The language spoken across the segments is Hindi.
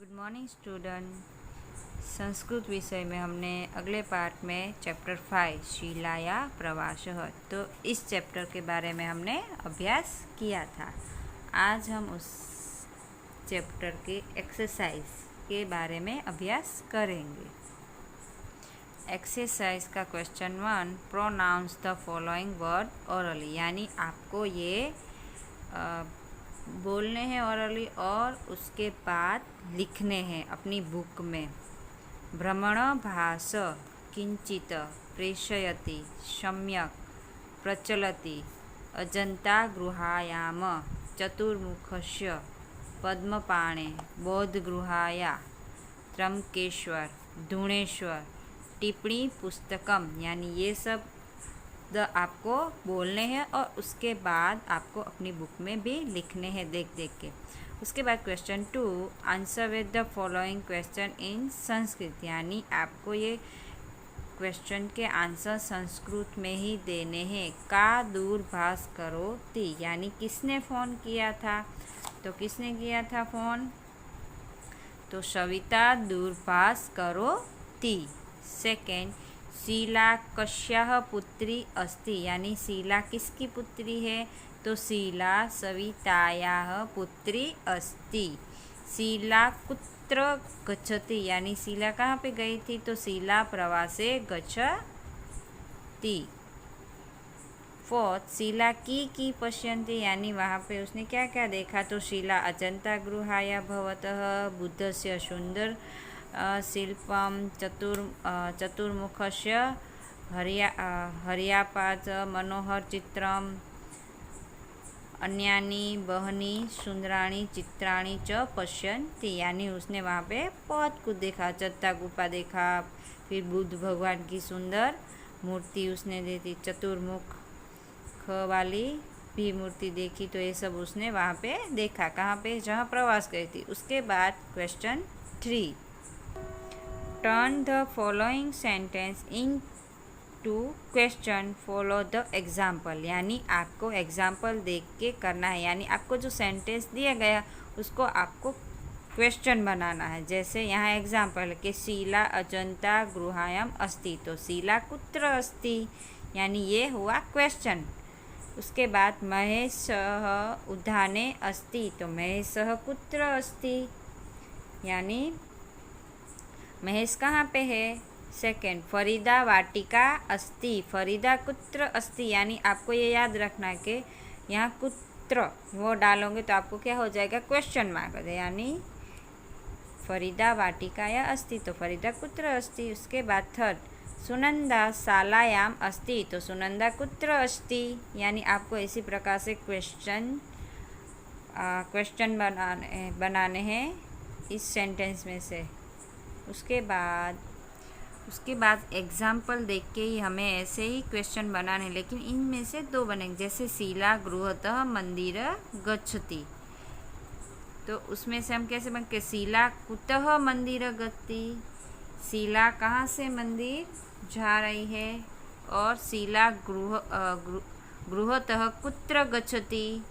Good morning student. संस्कृत विषय में हमने अगले पार्ट में चैप्टर 5 शीलाया प्रवासः, तो इस चैप्टर के बारे में हमने अभ्यास किया था। आज हम उस चैप्टर के एक्सरसाइज के बारे में अभ्यास करेंगे। एक्सरसाइज का question 1, pronounce the following word orally, यानी आपको ये बोलने हैं ओरली और उसके बाद लिखने हैं अपनी बुक में। भ्रमण भास किंचित प्रेषयति सम्यक प्रचलति अजंता गृहायाम चतुर्मुखस्य पद्मपाणे बौद्धगृहाया त्र्यंबकेश्वर धुणेश्वर टिप्पणी पुस्तकम, यानी ये सब आपको बोलने हैं और उसके बाद आपको अपनी बुक में भी लिखने हैं देख देख के। उसके बाद question 2, answer with the following question in Sanskrit, यानी आपको ये क्वेश्चन के आंसर संस्कृत में ही देने हैं। का दूरभाष करोति, यानी किसने फ़ोन किया था, तो किसने किया था फ़ोन, तो सविता दूरभाष करोति। सेकेंड, शीला कस्याः पुत्री अस्ति, यानी शीला किसकी पुत्री है, तो शीला सवितायाः पुत्री अस्ति। शीला कुत्र गच्छति, यानी शीला कहाँ पे गई थी, तो शीला प्रवासे गच्छति। फोर्थ, शीला की पश्यन्ति, यानी वहाँ पे उसने क्या क्या देखा, तो शीला अजंता गृहाय भवतः बुद्धस्य सुंदर शिल्पम चतुर्मुखस्य हर्यापाच मनोहर चित्रम अन्यानी बहनी सुंदराणी चित्राणी च पश्यन्ति, यानी उसने वहाँ पे बहुत कुछ देखा, चत्ता गुफा देखा, फिर बुद्ध भगवान की सुंदर मूर्ति उसने देखी, चतुर्मुख वाली भी मूर्ति देखी, तो ये सब उसने वहाँ पे देखा, कहाँ पे, जहाँ प्रवास गई थी। उसके बाद question 3, turn the following sentence into question, follow the example, यानी आपको एग्जाम्पल देख के करना है, यानी आपको जो सेंटेंस दिया गया उसको आपको क्वेश्चन बनाना है। जैसे यहाँ एग्जाम्पल है कि शीला अजंता गृहायाम अस्ति, तो शीला कुत्र अस्ति, यानी ये हुआ क्वेश्चन। उसके बाद महेशः उद्याने अस्ति, तो महेशः कुत्र अस्ति, यानी महेश कहाँ पे है। सेकेंड, फरीदा वाटिका अस्ति, फरीदा कुत्र अस्ति, यानी आपको ये याद रखना है कि यहाँ कुत्र वो डालोगे तो आपको क्या हो जाएगा, क्वेश्चन मार्क, यानी फरीदा वाटिका या अस्ति, तो फरीदा कुत्र अस्ति। उसके बाद थर्ड, सुनंदा शालायाम अस्ति, तो सुनंदा कुत्र अस्ति, यानी आपको इसी प्रकार से क्वेश्चन बनाने हैं इस सेंटेंस में से। उसके बाद एग्जाम्पल देख के ही हमें ऐसे ही क्वेश्चन बनाने, लेकिन इनमें से 2 बनेंगे। जैसे शीला गृहतः मंदिर गच्छति, तो उसमें से हम कैसे बन के, शीला कुतः मंदिर गति, शीला कहाँ से मंदिर जा रही है, और शीला गृहतः कुत्र गच्छति,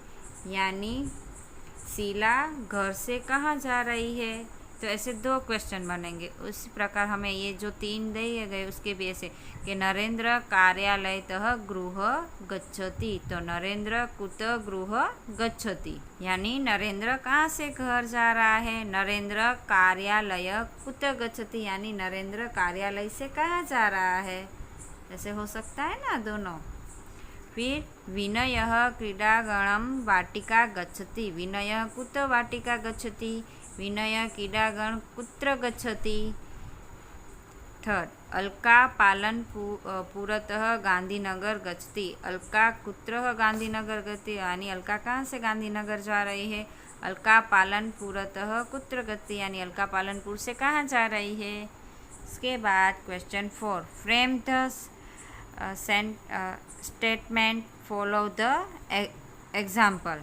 यानी शीला घर से कहाँ जा रही है, तो ऐसे 2 क्वेश्चन बनेंगे। उसी प्रकार हमें ये जो 3 दिए गए उसके भी ऐसे कि नरेंद्र कार्यालयतः गृह गच्छति, तो नरेंद्र कुत गृह गच्छति, यानी नरेंद्र कहाँ से घर जा रहा है, नरेंद्र कार्यालय कुत गच्छति, यानी नरेंद्र कार्यालय से कहाँ जा रहा है, ऐसे हो सकता है ना दोनों। फिर विनयः क्रीडागणं वाटिका गच्छति, विनयः कुत वाटिका गच्छति, विनय क्रीडागण कुत्र गच्छति। थर्ड, अलका पालनपुरतः गांधीनगर गच्छति, अलका कुत्र गांधीनगर गच्छति, यानी अलका कहाँ से गांधीनगर जा रही है, अलका पालनपुरतः कुत्र गच्छति, यानी अलका पालनपुर से कहाँ जा रही है। इसके बाद question 4, frame the statement follow the example,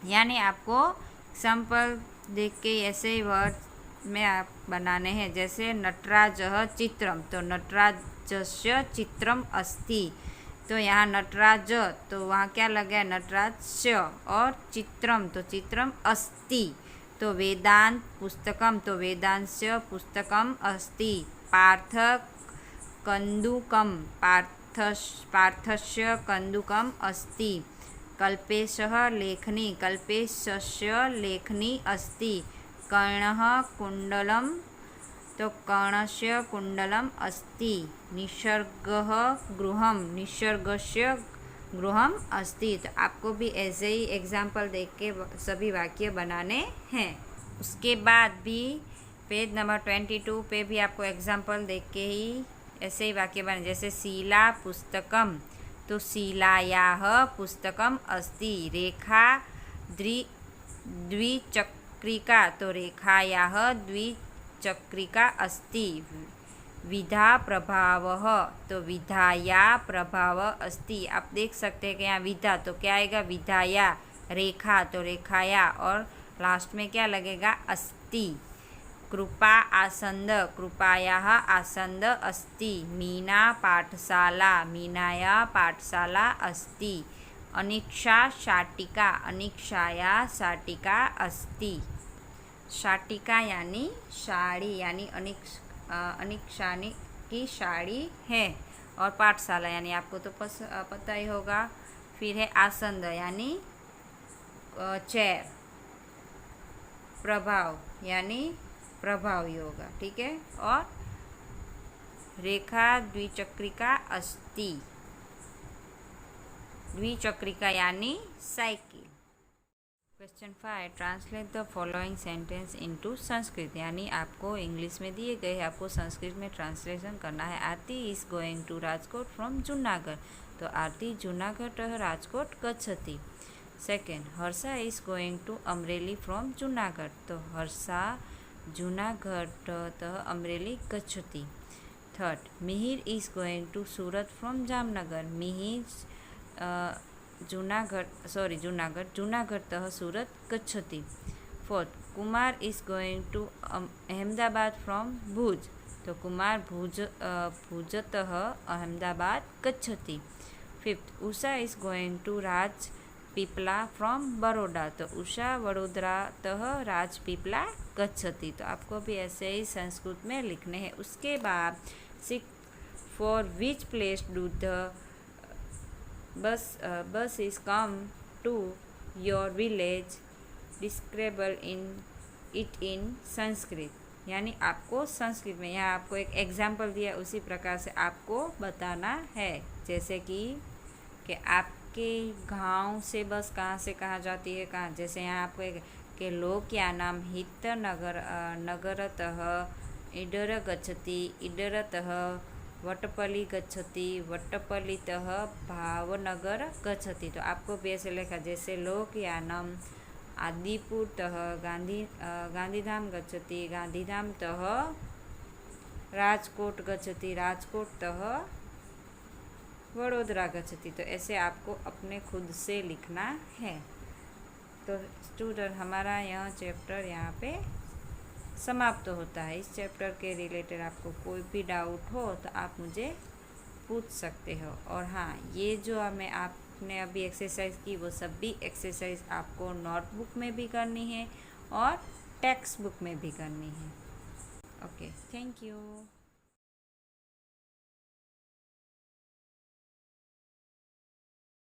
यानी आपको एग्जाम्पल देख के ऐसे ही वर्ड में आप बनाने हैं। जैसे नटराजः चित्रम, तो नटराजस्य चित्रम अस्ति, तो यहाँ नटराज, तो वहाँ क्या लगा, नटराज्य, और चित्रम, तो चित्रम अस्ति, तो वेदांत पुस्तकम, तो वेदांस्य पुस्तकम अस्ति। पार्थ कन्दुकम, पार्थस्य कन्दुकम अस्ति। कल्पेशः लेखनी, कल्पेशस्य लेखनी अस्ति। कर्णः कुण्डलं, तो कर्णस्य कुण्डलम अस्ति। निसर्गः गृहम, निसर्गस्य गृहम अस्ति। तो आपको भी ऐसे ही एग्जाम्पल देख के सभी वाक्य बनाने हैं। उसके बाद भी पेज नंबर 22 पे भी आपको एग्जाम्पल देख के ही ऐसे ही वाक्य बने। जैसे शीला पुस्तकम, तो शीलायाः पुस्तकम अस्ति। रेखा द्विचक्रिका, तो रेखायाः द्विचक्रिका अस्ति। विधा प्रभावः, तो विधाया प्रभाव अस्ति। आप देख सकते हैं कि यहाँ विधा तो क्या आएगा, विधाया। रेखा तो रेखाया, और लास्ट में क्या लगेगा, अस्ति। कृपा आसंद, कृपायाः आसंद अस्ति। मीना पाठशाला, मीनाया पाठशाला अस्ति। अनिक्षा शाटिका, अनिक्षाया शाटिका अस्ति। शाटिका यानी साड़ी, यानी अनिक्षानी की साड़ी है। और पाठशाला यानी आपको तो पता ही होगा। फिर है आसंद यानी चेयर। प्रभाव यानी प्रभावी होगा, ठीक है। और रेखा द्विचक्रिका अस्ति, द्विचक्रिका यानी cycle. Question 5, translate the following sentence into Sanskrit, यानी आपको इंग्लिश में दिए गए आपको संस्कृत में ट्रांसलेशन करना है। Aarti is going to Rajkot from Junagadh, तो आरती जूनागढ़ राजकोट गच्छति। Second, Harsha is going to Amreli from Junagadh, तो हर्षा जूनागढ़ अमरेली गच्छति। Third, Mihir is going to Surat from Jamnagar, Mihir Junagadh Surat गच्छति। Fourth, Kumar is going to Ahmedabad from Bhuj, तो कुमार भुजतः अहमदाबाद गच्छति। Fifth, Usha is going to Rajpipla from Baroda, तो उषा वडोदरातः राजपीपला गच्छति। तो आपको भी ऐसे ही संस्कृत में लिखने हैं। उसके बाद for which place do the bus is come to your village, describable in it in Sanskrit, यानी आपको संस्कृत में, यहाँ आपको एक एग्जाम्पल दिया उसी प्रकार से आपको बताना है। जैसे कि आपके गांव से बस कहाँ से कहाँ जाती है, कहाँ, जैसे यहाँ आपको एक के लोकयानम हित नगरतः इडर गच्छति, इडरतः वटपल्ली गच्छति, वटपल्लीतः भावनगर गच्छति। तो आपको भी ऐसे लिखा, जैसे लोकयानम आदिपुरतः गांधीधाम गच्छति, गांधीधामतः राजकोट गच्छति, राजकोटतः वडोदरा गच्छति। तो ऐसे आपको अपने खुद से लिखना है। तो स्टूडेंट, हमारा यह चैप्टर यहाँ पे समाप्त होता है। इस चैप्टर के रिलेटेड आपको कोई भी डाउट हो तो आप मुझे पूछ सकते हो। और हाँ, ये जो आपने अभी एक्सरसाइज की वो सभी एक्सरसाइज आपको नोटबुक में भी करनी है और टेक्स्ट बुक में भी करनी है। Okay, thank you.